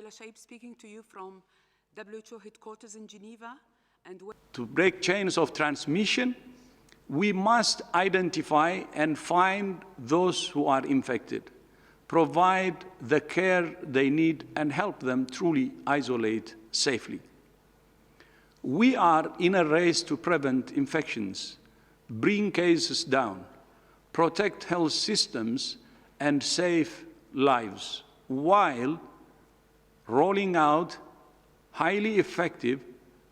Shaib speaking to you from WHO headquarters in Geneva. To break chains of transmission, we must identify and find those who are infected, provide the care they need, and help them truly isolate safely. We are in a race to prevent infections, bring cases down, protect health systems, and save lives, while rolling out highly effective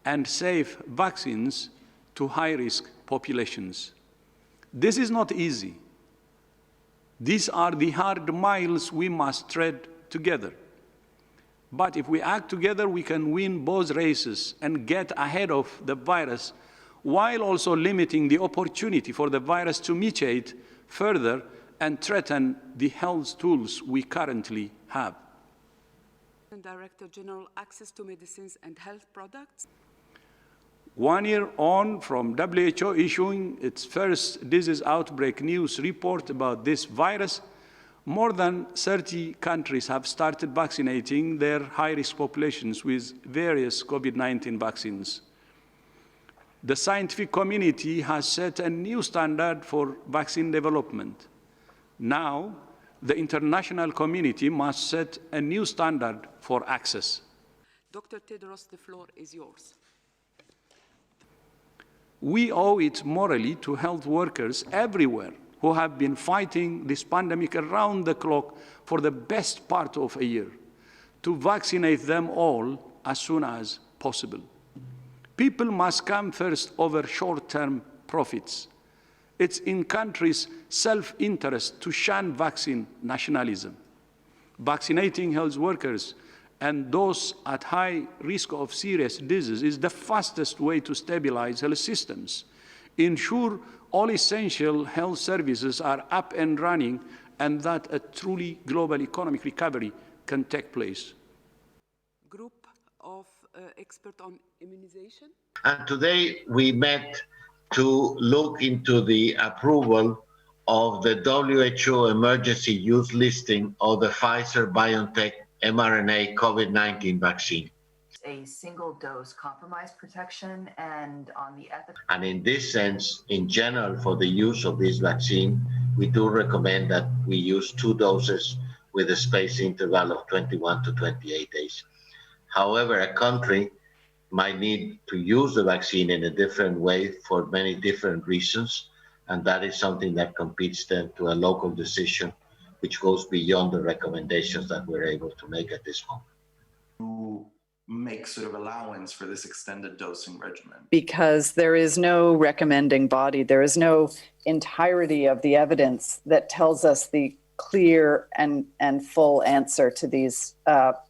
and safe vaccines to high-risk populations. This is not easy. These are the hard miles we must tread together. But if we act together, we can win both races and get ahead of the virus, while also limiting the opportunity for the virus to mutate further and threaten the health tools we currently have. Director General, access to medicines and health products. 1 year on from WHO issuing its first disease outbreak news report about this virus, more than 30 countries have started vaccinating their high-risk populations with various COVID-19 vaccines. The scientific community has set a new standard for vaccine development. Now, the international community must set a new standard for access. Dr. Tedros, the floor is yours. We owe it morally to health workers everywhere who have been fighting this pandemic around the clock for the best part of a year, to vaccinate them all as soon as possible. People must come first over short-term profits. It's in countries' self-interest to shun vaccine nationalism. Vaccinating health workers and those at high risk of serious disease is the fastest way to stabilize health systems, ensure all essential health services are up and running, and that a truly global economic recovery can take place. Group of experts on immunization. And today we met to look into the approval of the WHO emergency use listing of the Pfizer-BioNTech mRNA COVID-19 vaccine. A single dose compromise protection and on the ethical. And in this sense, in general, for the use of this vaccine, we do recommend that we use 2 doses with a space interval of 21 to 28 days. However, a country might need to use the vaccine in a different way for many different reasons, and that is something that competes then to a local decision, which goes beyond the recommendations that we're able to make at this moment. To make sort of allowance for this extended dosing regimen? Because there is no recommending body, there is no entirety of the evidence that tells us the clear and full answer to these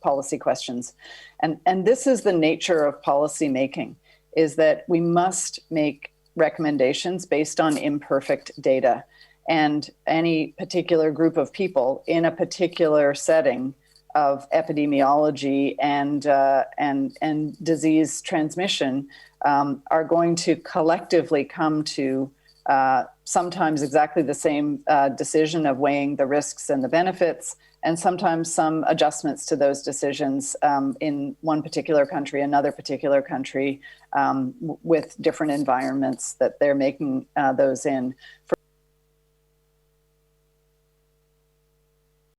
policy questions. And this is the nature of policy making, is that we must make recommendations based on imperfect data. And any particular group of people in a particular setting of epidemiology and disease transmission are going to collectively come to sometimes exactly the same decision of weighing the risks and the benefits, and sometimes some adjustments to those decisions in one particular country, another particular country, with different environments that they're making those in.